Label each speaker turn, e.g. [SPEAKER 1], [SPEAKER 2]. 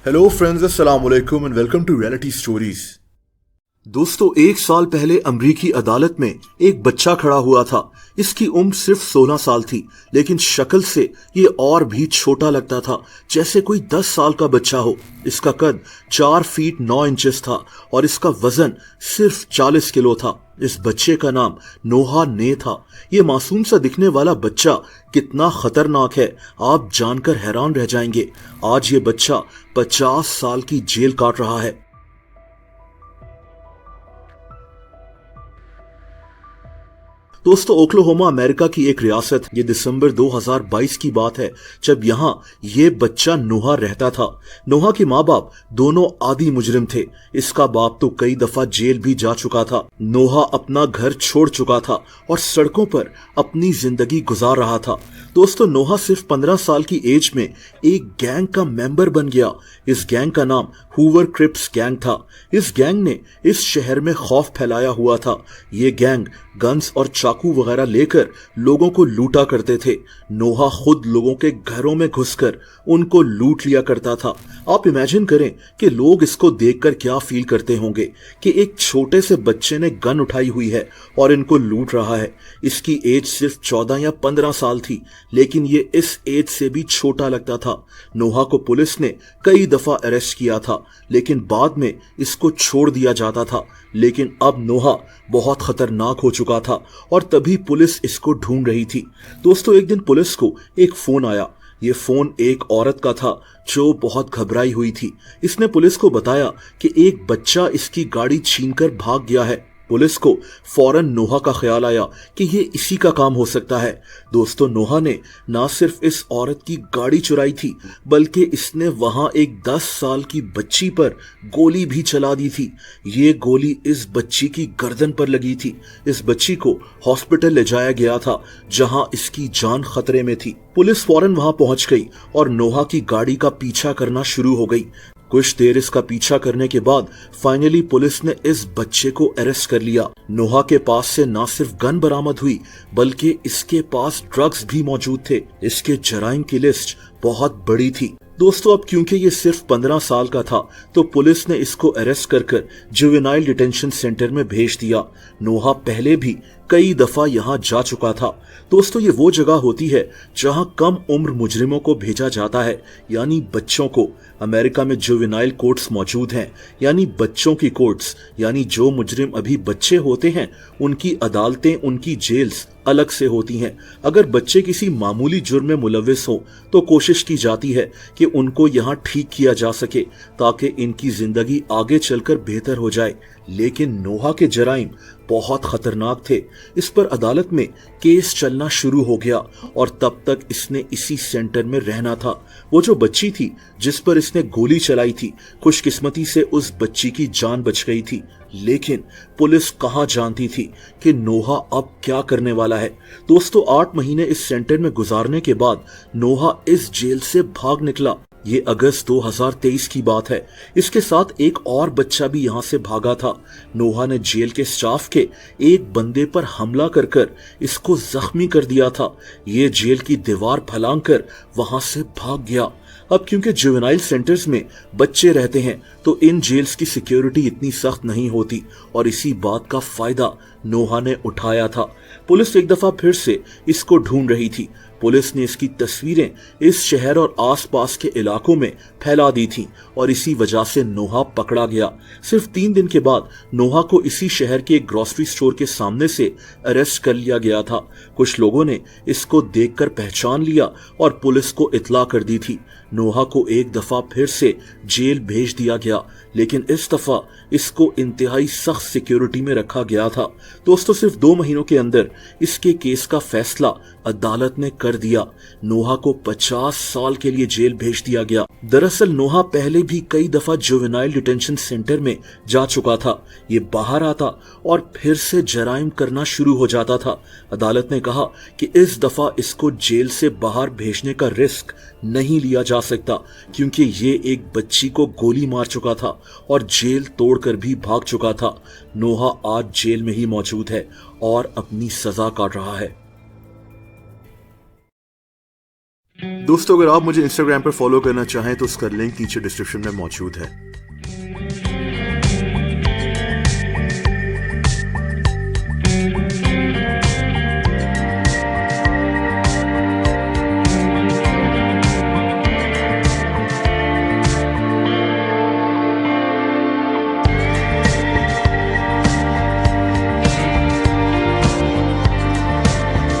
[SPEAKER 1] Hello friends, अस्सलाम वालेकुम and welcome to reality stories. दोस्तों, एक साल पहले अमरीकी अदालत में एक बच्चा खड़ा हुआ था। इसकी उम्र सिर्फ 16 साल थी, लेकिन शक्ल से ये और भी छोटा लगता था, जैसे कोई 10 साल का बच्चा हो। इसका कद 4 फीट 9 इंचेस था और इसका वजन सिर्फ 40 किलो था। इस बच्चे का नाम नोहा ने था। ये मासूम सा दिखने वाला बच्चा कितना खतरनाक है, आप जानकर हैरान रह जाएंगे। आज ये बच्चा 50 साल की जेल काट रहा है। दोस्तों, ओक्लाहोमा अमेरिका की एक रियासत। ये दिसंबर 2022 की बात है, जब यहाँ ये बच्चा नोहा रहता था। नोहा के माँ बाप दोनों आदी मुजरिम थे। इसका बाप तो कई दफा जेल भी जा चुका था। नोहा अपना घर छोड़ चुका था और सड़कों पर अपनी जिंदगी गुजार रहा था। दोस्तों, नोहा सिर्फ 15 साल की एज में एक गैंग का मेंबर बन गया। इस गैंग का नाम हूवर क्रिप्स गैंग था। इस गैंग ने इस शहर में खौफ फैलाया हुआ था। ये गैंग गन्स और चाकू वगैरह लेकर लोगों को लूटा करते थे। नोहा खुद लोगों के घरों में घुसकर उनको लूट लिया करता था। आप इमेजिन करें कि लोग इसको देखकर क्या फील करते होंगे कि एक छोटे से बच्चे ने गन उठाई हुई है और इनको लूट रहा है। इसकी एज सिर्फ 14 या 15 साल थी, लेकिन ये इस एज से भी छोटा लगता था। नोहा को पुलिस ने कई दफा अरेस्ट किया था, लेकिन बाद में इसको छोड़ दिया जाता था। लेकिन अब नोहा बहुत खतरनाक हो चुका था और तभी पुलिस इसको ढूंढ रही थी। दोस्तों, एक दिन पुलिस को एक फोन आया। ये फोन एक औरत का था जो बहुत घबराई हुई थी। इसने पुलिस को बताया कि एक बच्चा इसकी गाड़ी छीनकर भाग गया है। पुलिस को फौरन नोहा का ख्याल आया कि ये इसी का काम हो सकता है। दोस्तों, नोहा ने ना सिर्फ इस औरत की गाड़ी चुराई थी, बल्कि इसने वहां एक 10 साल की बच्ची पर गोली भी चला दी थी। ये गोली इस बच्ची की गर्दन पर लगी थी। इस बच्ची को हॉस्पिटल ले जाया गया था, जहां इसकी जान खतरे में थी। पुलिस फौरन वहां पहुंच गई और नोहा की गाड़ी का पीछा करना शुरू हो गई। कुछ देर इसका पीछा करने के बाद फाइनली पुलिस ने इस बच्चे को अरेस्ट कर लिया। नोहा के पास से न सिर्फ गन बरामद हुई, बल्कि इसके पास ड्रग्स भी मौजूद थे। इसके जराइम की लिस्ट बहुत बड़ी थी। दोस्तों, अब क्योंकि ये सिर्फ 15 साल का था, तो पुलिस ने इसको अरेस्ट कर जुवेनाइल डिटेंशन सेंटर में भेज दिया। नोहा पहले भी कई दफा यहाँ जा चुका था। दोस्तों, ये वो जगह होती है जहाँ कम उम्र मुजरिमों को भेजा जाता है, यानी बच्चों को। अमेरिका में जुवेनाइल कोर्ट्स मौजूद हैं, यानी बच्चों की कोर्ट्स। यानी जो मुजरिम अभी बच्चे होते हैं, उनकी अदालतें, उनकी जेल्स अलग से होती हैं। अगर बच्चे किसी मामूली जुर्म में मुलविस हो, तो कोशिश की जाती है कि उनको यहाँ ठीक किया जा सके, ताकि इनकी जिंदगी आगे चलकर बेहतर हो जाए। लेकिन नोहा के जराइम बहुत खतरनाक थे। इस पर अदालत में केस चलना शुरू हो गया और तब तक इसने इसी सेंटर में रहना था। वो जो बच्ची थी जिस पर इसने गोली चलाई थी, खुशकिस्मती से उस बच्ची की जान बच गई थी। लेकिन पुलिस कहाँ जानती थी कि नोहा अब क्या करने वाला है। दोस्तों, 8 महीने इस सेंटर में गुजारने के बाद नोहा इस जेल से भाग निकला। ये अगस्त 2023 की बात है। इसके साथ एक और बच्चा भी यहाँ से भागा था। नोहा ने जेल के स्टाफ के एक बंदे पर हमला कर इसको जख्मी कर दिया था। ये जेल की दीवार फलांग कर वहां से भाग गया। अब क्योंकि जुवेनाइल सेंटर्स में बच्चे रहते हैं, तो इन जेल्स की सिक्योरिटी इतनी सख्त नहीं होती और इसी बात का फायदा नोहा ने उठाया था। पुलिस एक दफा फिर से इसको ढूंढ रही थी। पुलिस ने इसकी तस्वीरें इस शहर और आसपास के इलाकों में फैला दी थी और इसी वजह से नोहा पकड़ा गया। सिर्फ 3 दिन के बाद नोहा को इसी शहर के एक ग्रोसरी स्टोर के सामने से अरेस्ट कर लिया गया था। कुछ लोगों ने इसको देखकर पहचान लिया और पुलिस को इत्ला कर दी थी। नोहा को एक दफा फिर से जेल भेज दिया गया, लेकिन इस दफा इसको इंतहाई सख्त सिक्योरिटी में रखा गया था। दोस्तों, सिर्फ 2 महीनों के अंदर इसके केस का फैसला अदालत ने कर दिया। नोहा को 50 साल के लिए जेल भेज दिया गया। दरअसल नोहा पहले भी कई दफा जुवेनाइल डिटेंशन सेंटर में जा चुका था। ये बाहर आता और फिर से जराइम करना शुरू हो जाता था। अदालत ने कहा कि इस दफा इसको जेल से बाहर भेजने का रिस्क नहीं लिया जा सकता, क्योंकि ये एक बच्ची को गोली मार चुका था और जेल तोड़कर भी भाग चुका था। नोहा आज जेल में ही मौजूद है और अपनी सजा काट रहा है। दोस्तों, अगर आप मुझे इंस्टाग्राम पर फॉलो करना चाहें तो उसका लिंक नीचे डिस्क्रिप्शन में मौजूद है।